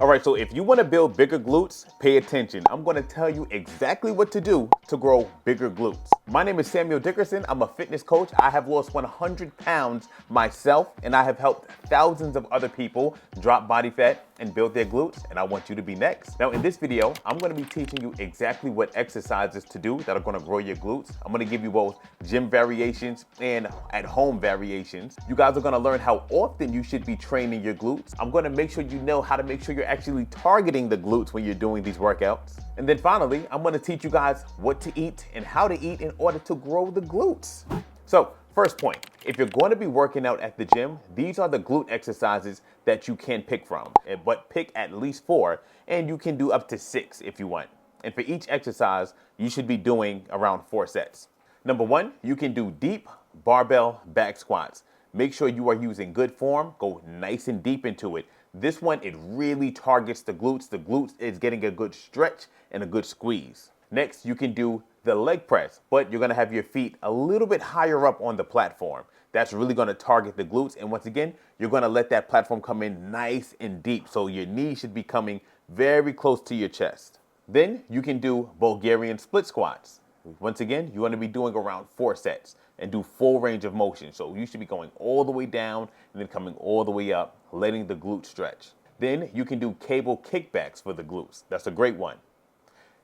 All right, so if you want to build bigger glutes, pay attention. I'm going to tell you exactly what to do to grow bigger glutes. My name is Samuel Dickerson. I'm a fitness coach. I have lost 100 pounds myself, and I have helped thousands of other people drop body fat and build their glutes, and I want you to be next. Now, in this video, I'm going to be teaching you exactly what exercises to do that are going to grow your glutes. I'm going to give you both gym variations and at-home variations. You guys are going to learn how often you should be training your glutes. I'm going to make sure you know how to make sure you're actually targeting the glutes when you're doing these workouts. And then finally, I'm going to teach you guys what to eat and how to eat in order to grow the glutes. So, first point, if you're going to be working out at the gym, these are the glute exercises that you can pick from. But pick at least 4, and you can do up to 6 if you want. And for each exercise, you should be doing around 4 sets. Number 1, you can do deep barbell back squats. Make sure you are using good form. Go nice and deep into it. This one, it really targets the glutes. The glutes is getting a good stretch and a good squeeze. Next, you can do the leg press, but you're going to have your feet a little bit higher up on the platform. That's really going to target the glutes. And once again, you're going to let that platform come in nice and deep. So your knees should be coming very close to your chest. Then you can do Bulgarian split squats. Once again, you want to be doing around 4 sets and do full range of motion. So you should be going all the way down and then coming all the way up, letting the glute stretch. Then you can do cable kickbacks for the glutes. That's a great one.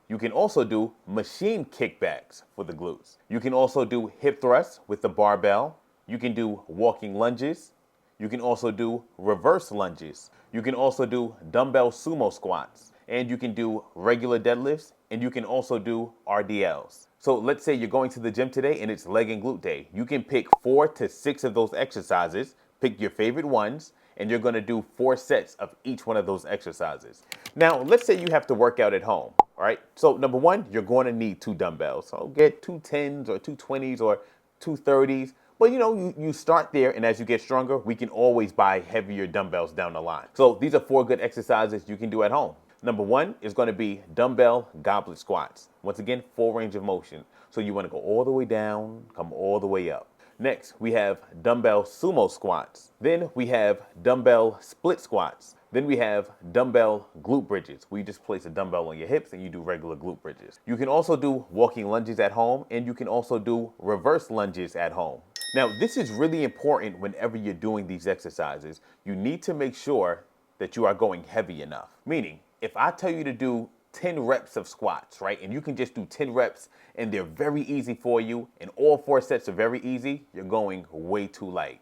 You can also do machine kickbacks for the glutes. You can also do hip thrusts with the barbell. You can do walking lunges. You can also do reverse lunges. You can also do dumbbell sumo squats. And you can do regular deadlifts, and you can also do RDLs. So let's say you're going to the gym today and it's leg and glute day. You can pick 4 to 6 of those exercises, pick your favorite ones, and you're gonna do 4 sets of each one of those exercises. Now, let's say you have to work out at home, all right? So number 1, you're gonna need 2 dumbbells. So get 2 10s or 2 20s or 2 30s. But you start there, and as you get stronger, we can always buy heavier dumbbells down the line. So these are 4 good exercises you can do at home. Number 1 is going to be dumbbell goblet squats. Once again, full range of motion. So you want to go all the way down, come all the way up. Next, we have dumbbell sumo squats. Then we have dumbbell split squats. Then we have dumbbell glute bridges, where you just place a dumbbell on your hips and you do regular glute bridges. You can also do walking lunges at home, and you can also do reverse lunges at home. Now, this is really important whenever you're doing these exercises. You need to make sure that you are going heavy enough. Meaning, if I tell you to do 10 reps of squats, right, and you can just do 10 reps and they're very easy for you and all 4 sets are very easy, you're going way too light.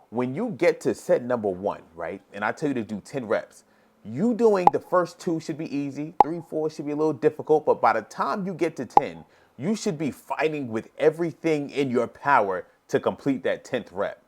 When you get to set number 1, right, and I tell you to do 10 reps, you doing the first 2 should be easy, 3, 4 should be a little difficult, but by the time you get to 10, you should be fighting with everything in your power to complete that 10th rep.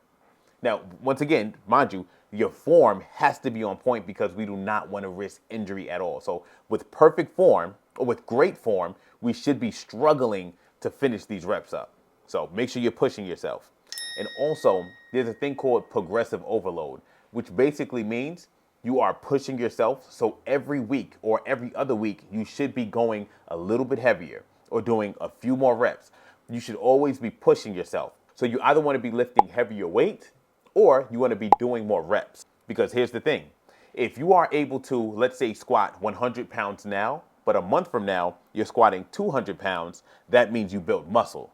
Now, once again, mind you, your form has to be on point because we do not want to risk injury at all. So with perfect form, or with great form, we should be struggling to finish these reps up. So make sure you're pushing yourself. And also, there's a thing called progressive overload, which basically means you are pushing yourself. So every week or every other week, you should be going a little bit heavier or doing a few more reps. You should always be pushing yourself. So you either want to be lifting heavier weight, or you want to be doing more reps. Because here's the thing. If you are able to, let's say, squat 100 pounds now, but a month from now, you're squatting 200 pounds, that means you built muscle.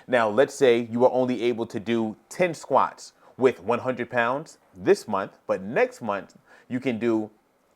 Now, let's say you are only able to do 10 squats with 100 pounds this month, but next month you can do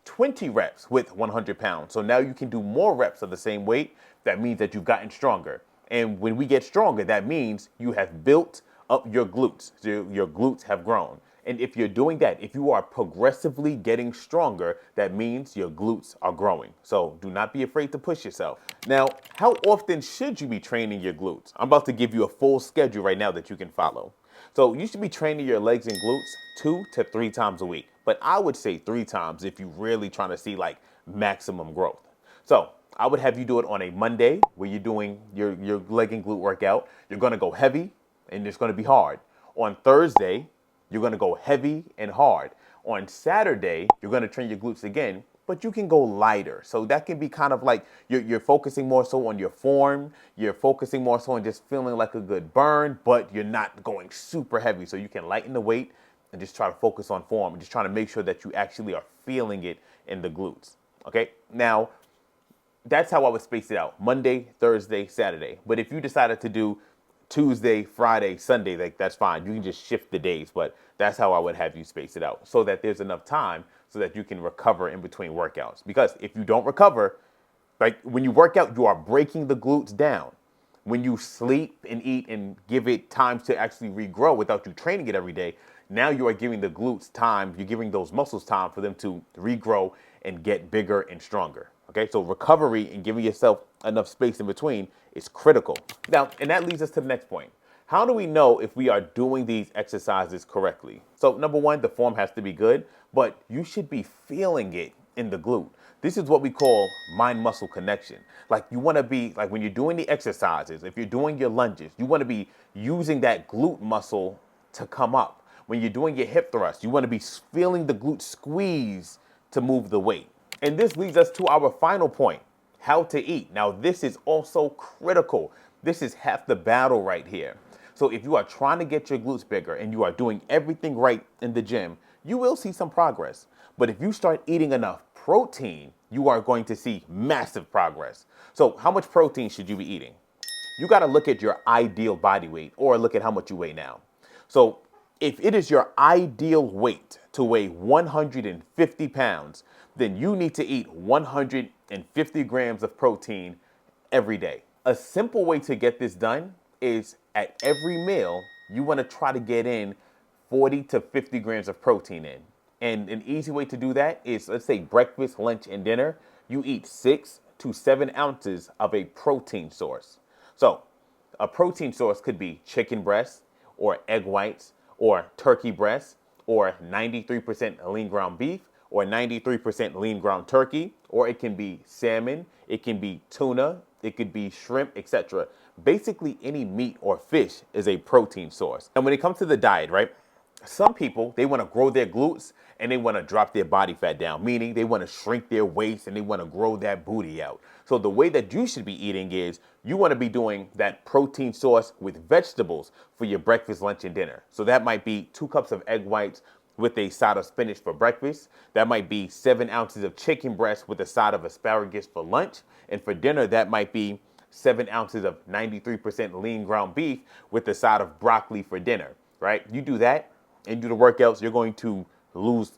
20 reps with 100 pounds. So now you can do more reps of the same weight. That means that you've gotten stronger. And when we get stronger, that means you have built up your glutes. So your glutes have grown. And if you're doing that, if you are progressively getting stronger, that means your glutes are growing. So do not be afraid to push yourself. Now, how often should you be training your glutes? I'm about to give you a full schedule right now that you can follow. So you should be training your legs and glutes 2 to 3 times a week. But I would say 3 times if you're really trying to see like maximum growth. So I would have you do it on a Monday where you're doing your leg and glute workout. You're going to go heavy and it's going to be hard. On Thursday, you're going to go heavy and hard. On Saturday, you're going to train your glutes again, but you can go lighter. So that can be kind of like you're focusing more so on your form. You're focusing more so on just feeling like a good burn, but you're not going super heavy. So you can lighten the weight and just try to focus on form and just trying to make sure that you actually are feeling it in the glutes. Okay, now that's how I would space it out: Monday, Thursday, Saturday. But if you decided to do Tuesday, Friday, Sunday, like, that's fine. You can just shift the days, but that's how I would have you space it out, so that there's enough time so that you can recover in between workouts. Because if you don't recover, like, when you work out, you are breaking the glutes down. When you sleep and eat and give it time to actually regrow without you training it every day, now you are giving the glutes time, you're giving those muscles time for them to regrow and get bigger and stronger. Okay, so recovery and giving yourself enough space in between is critical. Now, and that leads us to the next point. How do we know if we are doing these exercises correctly? So number one, the form has to be good, but you should be feeling it in the glute. This is what we call mind-muscle connection. Like, you want to be, like, when you're doing the exercises, if you're doing your lunges, you want to be using that glute muscle to come up. When you're doing your hip thrust, you want to be feeling the glute squeeze to move the weight. And this leads us to our final point: how to eat. Now, this is also critical. This is half the battle right here. So if you are trying to get your glutes bigger and you are doing everything right in the gym, you will see some progress. But if you start eating enough protein, you are going to see massive progress. So how much protein should you be eating? You got to look at your ideal body weight, or look at how much you weigh now. So if it is your ideal weight to weigh 150 pounds, then you need to eat 150 grams of protein every day. A simple way to get this done is, at every meal, you want to try to get in 40 to 50 grams of protein in. And an easy way to do that is, let's say breakfast, lunch, and dinner, you eat 6 to 7 ounces of a protein source. So a protein source could be chicken breast, or egg whites, or turkey breast, or 93% lean ground beef, or 93% lean ground turkey, or it can be salmon, it can be tuna, it could be shrimp, etc. Basically, any meat or fish is a protein source. And when it comes to the diet, right, some people, they want to grow their glutes and they want to drop their body fat down, meaning they want to shrink their waist and they want to grow that booty out. So the way that you should be eating is, you want to be doing that protein source with vegetables for your breakfast, lunch, and dinner. So that might be 2 cups of egg whites with a side of spinach for breakfast. That might be 7 ounces of chicken breast with a side of asparagus for lunch. And for dinner, that might be 7 ounces of 93% lean ground beef with a side of broccoli for dinner, right? You do that and do the workouts, you're going to lose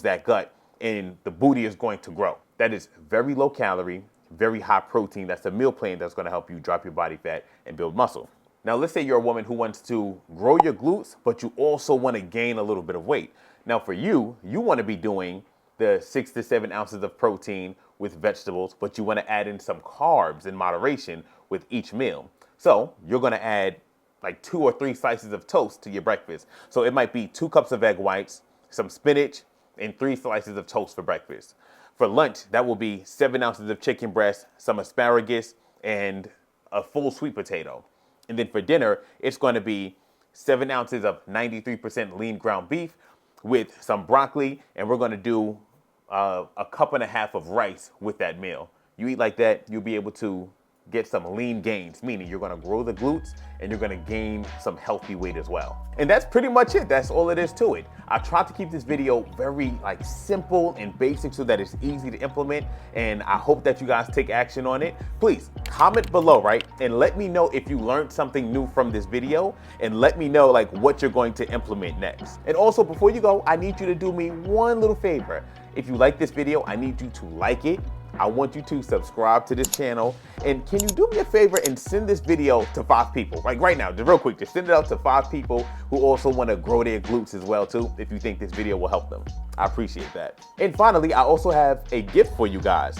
that gut, and the booty is going to grow. That is very low calorie, very high protein. That's a meal plan that's going to help you drop your body fat and build muscle. Now, let's say you're a woman who wants to grow your glutes, but you also want to gain a little bit of weight. Now, for you, you want to be doing the 6 to 7 ounces of protein with vegetables, but you want to add in some carbs in moderation with each meal. So you're going to add like 2 or 3 slices of toast to your breakfast. So it might be 2 cups of egg whites, some spinach, and 3 slices of toast for breakfast. For lunch, that will be 7 ounces of chicken breast, some asparagus, and a full sweet potato. And then for dinner, it's going to be 7 ounces of 93% lean ground beef with some broccoli, and we're going to do a cup and a half of rice with that meal. You eat like that, you'll be able to get some lean gains, meaning you're going to grow the glutes and you're going to gain some healthy weight as well. And that's pretty much it. That's all it is to it. I tried to keep this video very simple and basic so that it's easy to implement, and I hope that you guys take action on it. Please comment below, right? And let me know if you learned something new from this video, and let me know what you're going to implement next. And also, before you go, I need you to do me one little favor. If you like this video, I need you to like it. I want you to subscribe to this channel, and can you do me a favor and send this video to 5 people? Like right now, just real quick, just send it out to 5 people who also want to grow their glutes as well too, if you think this video will help them. I appreciate that. And finally, I also have a gift for you guys.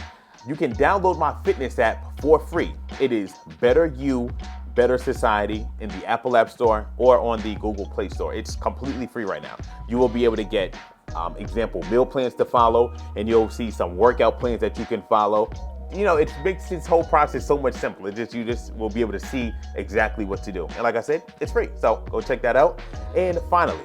You can download my fitness app for free. It is Better You, Better Society in the Apple App Store or on the Google Play Store. It's completely free right now. You will be able to get example meal plans to follow, and you'll see some workout plans that you can follow. It makes this whole process so much simpler. You just will be able to see exactly what to do. And like I said, it's free. So go check that out. And finally,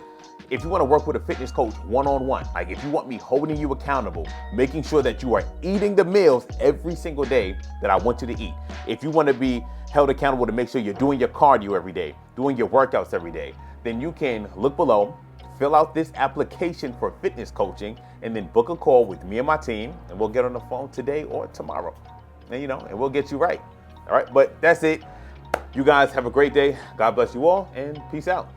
if you want to work with a fitness coach one-on-one, if you want me holding you accountable, making sure that you are eating the meals every single day that I want you to eat. If you want to be held accountable to make sure you're doing your cardio every day, doing your workouts every day, then you can look below, fill out this application for fitness coaching, and then book a call with me and my team, and we'll get on the phone today or tomorrow. And we'll get you right. All right, but that's it. You guys have a great day. God bless you all, and peace out.